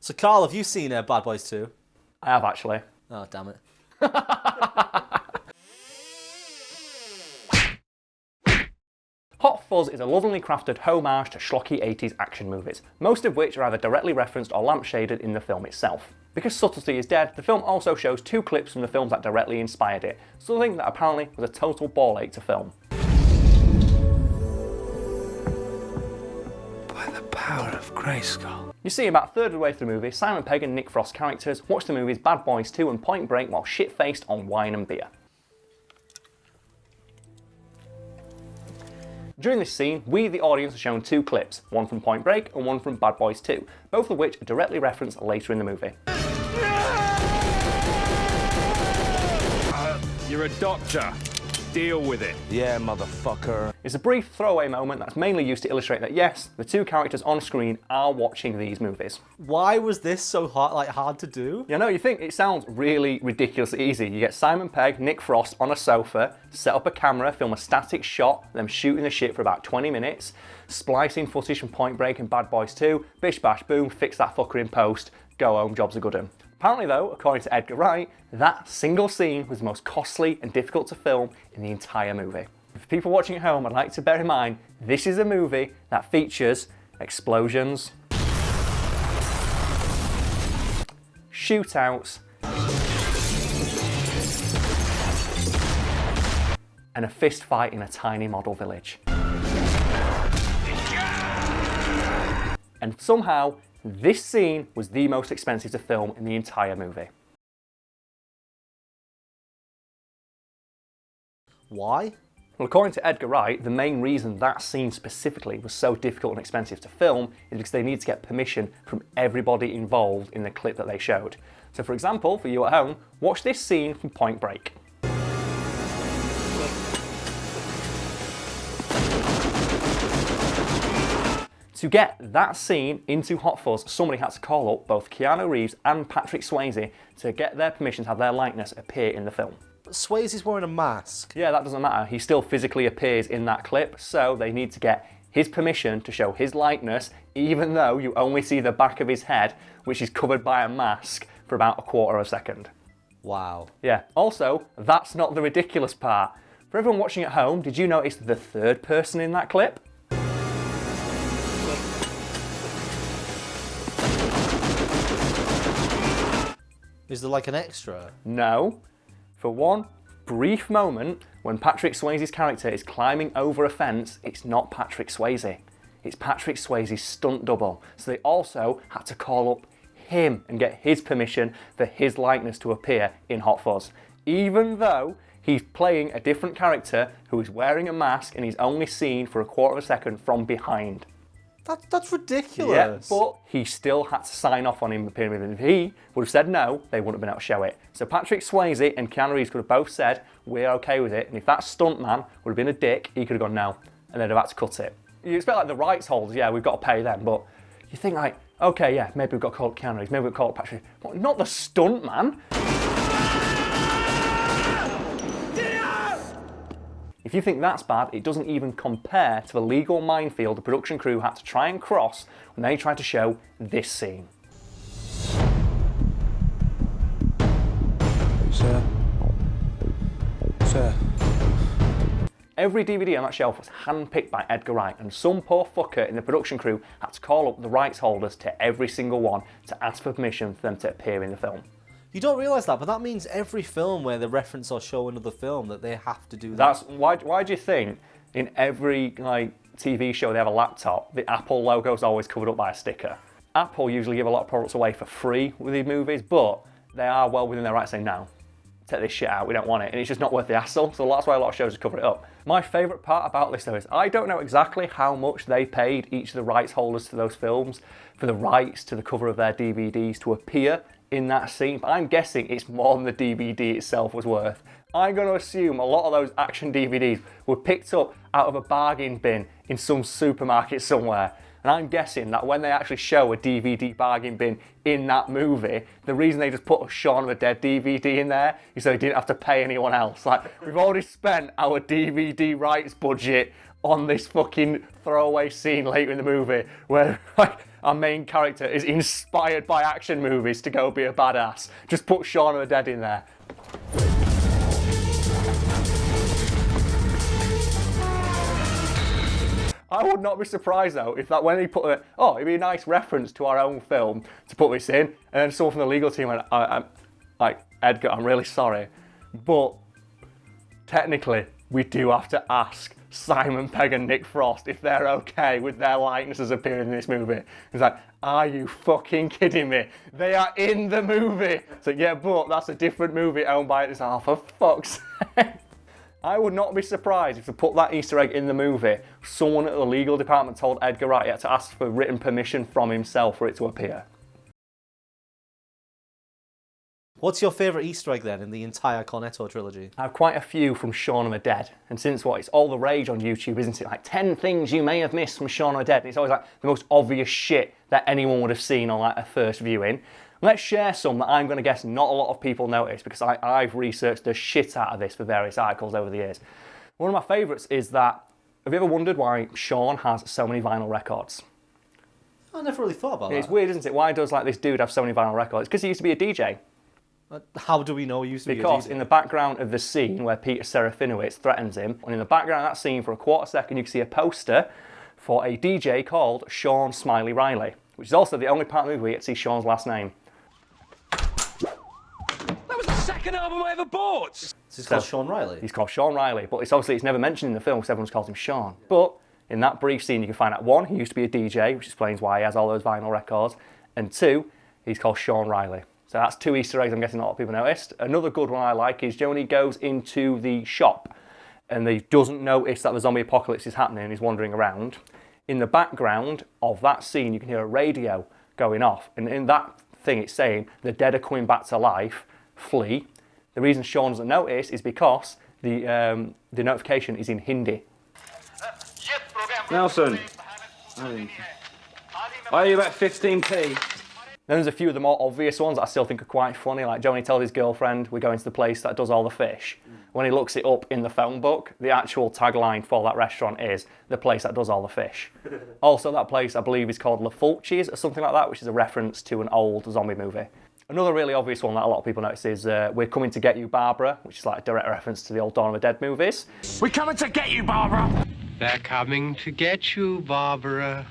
So, Karl, have you seen Bad Boys 2? I have, actually. Oh, damn it. Hot Fuzz is a lovingly crafted homage to schlocky 80s action movies, most of which are either directly referenced or lampshaded in the film itself. Because subtlety is dead, the film also shows 2 clips from the films that directly inspired it, something that apparently was a total ball ache to film. By the power of Grayskull. You see, about a third of the way through the movie, Simon Pegg and Nick Frost's characters watch the movies Bad Boys 2 and Point Break while shit-faced on wine and beer. During this scene, we, the audience, are shown 2 clips, one from Point Break and one from Bad Boys 2, both of which are directly referenced later in the movie. You're a doctor. Deal with it. Yeah, motherfucker. It's a brief throwaway moment that's mainly used to illustrate that yes, the 2 characters on screen are watching these movies. Why was this so hard to do? You know, you think it sounds really ridiculously easy. You get Simon Pegg, Nick Frost on a sofa, set up a camera, film a static shot, them shooting the shit for about 20 minutes, splicing footage from Point Break and Bad Boys 2, bish bash boom, fix that fucker in post, go home, job's a good one. Apparently though, according to Edgar Wright, that single scene was the most costly and difficult to film in the entire movie. For people watching at home, I'd like to bear in mind, this is a movie that features explosions, shootouts, and a fist fight in a tiny model village. And somehow, this scene was the most expensive to film in the entire movie. Why? Well, according to Edgar Wright, the main reason that scene specifically was so difficult and expensive to film is because they need to get permission from everybody involved in the clip that they showed. So for example, for you at home, watch this scene from Point Break. To get that scene into Hot Fuzz, somebody had to call up both Keanu Reeves and Patrick Swayze to get their permission to have their likeness appear in the film. But Swayze's wearing a mask. Yeah, that doesn't matter. He still physically appears in that clip, so they need to get his permission to show his likeness, even though you only see the back of his head, which is covered by a mask, for about a quarter of a second. Wow. Yeah, also, that's not the ridiculous part. For everyone watching at home, did you notice the third person in that clip? Is there like an extra? No. For one brief moment, when Patrick Swayze's character is climbing over a fence, it's not Patrick Swayze. It's Patrick Swayze's stunt double. So they also had to call up him and get his permission for his likeness to appear in Hot Fuzz. Even though he's playing a different character who is wearing a mask and he's only seen for a quarter of a second from behind. That's ridiculous. Yeah, but he still had to sign off on him appearing with him. If he would have said no, they wouldn't have been able to show it. So Patrick Swayze and Keanu Reeves could have both said, we're okay with it. And if that stuntman would have been a dick, he could have gone no. And they'd have had to cut it. You expect like the rights holders, yeah, we've got to pay them. But you think like, okay, yeah, maybe we've got to call up Keanu Reeves, maybe we've got to call up Patrick. But not the stuntman. If you think that's bad, it doesn't even compare to the legal minefield the production crew had to try and cross when they tried to show this scene. Sir. Every DVD on that shelf was handpicked by Edgar Wright, and some poor fucker in the production crew had to call up the rights holders to every single one to ask for permission for them to appear in the film. You don't realise that, but that means every film where they reference or show another film that they have to do that. That's why do you think in every like TV show they have a laptop, the Apple logo is always covered up by a sticker? Apple usually give a lot of products away for free with these movies, but they are well within their right to say no. Take this shit out, we don't want it, and it's just not worth the hassle, so that's why a lot of shows just cover it up. My favourite part about this though is I don't know exactly how much they paid each of the rights holders to those films for the rights to the cover of their DVDs to appear in that scene, but I'm guessing it's more than the DVD itself was worth. I'm going to assume a lot of those action DVDs were picked up out of a bargain bin in some supermarket somewhere. And I'm guessing that when they actually show a DVD bargain bin in that movie, the reason they just put a Shaun of the Dead DVD in there is so they didn't have to pay anyone else. Like, we've already spent our DVD rights budget on this fucking throwaway scene later in the movie where like, our main character is inspired by action movies to go be a badass. Just put Shaun of the Dead in there. I would not be surprised though if that when he put it'd be a nice reference to our own film to put this in, and then someone from the legal team went, I'm like, Edgar, I'm really sorry, but technically we do have to ask Simon Pegg and Nick Frost if they're okay with their likenesses appearing in this movie. He's like, are you fucking kidding me? They are in the movie. So yeah, but that's a different movie owned by it. Oh, for fuck's sake. I would not be surprised if they put that Easter egg in the movie, someone at the legal department told Edgar Wright he had to ask for written permission from himself for it to appear. What's your favourite Easter egg then in the entire Cornetto trilogy? I have quite a few from Shaun of the Dead, and since it's all the rage on YouTube, isn't it? Like 10 things you may have missed from Shaun of the Dead, and it's always like the most obvious shit that anyone would have seen on like a first viewing. Let's share some that I'm going to guess not a lot of people notice, because I've researched the shit out of this for various articles over the years. One of my favourites is that, have you ever wondered why Shaun has so many vinyl records? I never really thought about that. It's weird, isn't it? Why does like this dude have so many vinyl records? It's because he used to be a DJ. How do we know he used to be a DJ? Because in the background of the scene where Peter Serafinowicz threatens him, and in the background of that scene for a quarter second you can see a poster for a DJ called Shaun Smiley Riley, which is also the only part of the movie where you get to see Shaun's last name. That was the second album I ever bought! So he's called Shaun Riley? He's called Shaun Riley, but it's never mentioned in the film because everyone's called him Shaun. But in that brief scene you can find out, one, he used to be a DJ, which explains why he has all those vinyl records, and two, he's called Shaun Riley. So that's two Easter eggs I'm guessing a lot of people noticed. Another good one I like is when he goes into the shop and he doesn't notice that the zombie apocalypse is happening and he's wandering around. In the background of that scene you can hear a radio going off, and in that thing it's saying the dead are coming back to life, flee. The reason Shaun doesn't notice is because the notification is in Hindi. Nelson, I owe you about 15p. Then there's a few of the more obvious ones that I still think are quite funny, like Johnny tells his girlfriend, we're going to the place that does all the fish. When he looks it up in the phone book, the actual tagline for that restaurant is, the place that does all the fish. Also, that place, I believe, is called La Fulci's or something like that, which is a reference to an old zombie movie. Another really obvious one that a lot of people notice is We're Coming to Get You, Barbara, which is like a direct reference to the old Dawn of the Dead movies. We're coming to get you, Barbara! They're coming to get you, Barbara.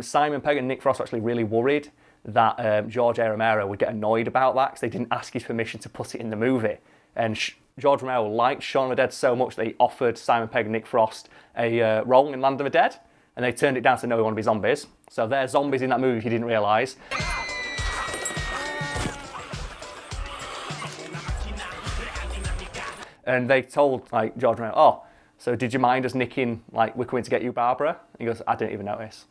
Simon Pegg and Nick Frost were actually really worried that George A. Romero would get annoyed about that because they didn't ask his permission to put it in the movie. And George Romero liked Shaun of the Dead so much that he offered Simon Pegg and Nick Frost a role in Land of the Dead, and they turned it down to no, we want to be zombies. So they're zombies in that movie if you didn't realise. And they told like George Romero, oh, so did you mind us nicking like We're Coming to Get You, Barbara? And he goes, I didn't even notice.